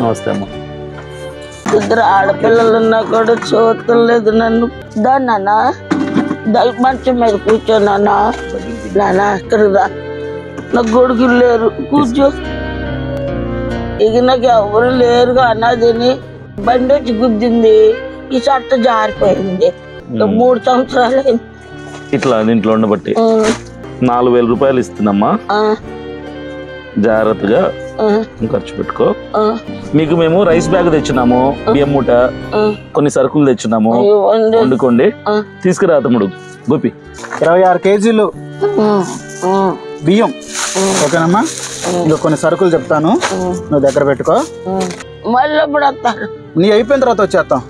నమస్తే అమ్మా. ఇద్దరు ఆడపిల్లలున్నా కూడా చూడలేదు నన్ను. దాన్నా మంచం మీద కూర్చోనా నానా ఇక్కడ రా, నాకు కొడుకులు లేరు, కూర్చో. ఇక నాకు ఎవరు లేరుగా అన్నదిని బండి వచ్చి గుద్దింది, ఈ చట్ట జారిపోయింది. 3 సంవత్సరాలు అయింది ఇట్లా దీంట్లో ఉండబట్టి. 4000 రూపాయలు ఇస్తున్నామ్మా, జాగ్రత్తగా ఖర్చు పెట్టుకో. మీకు మేము రైస్ బ్యాగ్ తెచ్చినాము, బియ్యం మూట, కొన్ని సరుకులు తెచ్చినాము, వండుకోండి. తీసుకురా తమ్ముడు గోపి. 26 కేజీలు బియ్యం, ఓకేనమ్మా. ఇంకా కొన్ని సరుకులు చెప్తాను, నువ్వు దగ్గర పెట్టుకో. మళ్ళీ ఎప్పుడు వస్తారు? నీ అయిపోయిన తర్వాత వచ్చేస్తాం.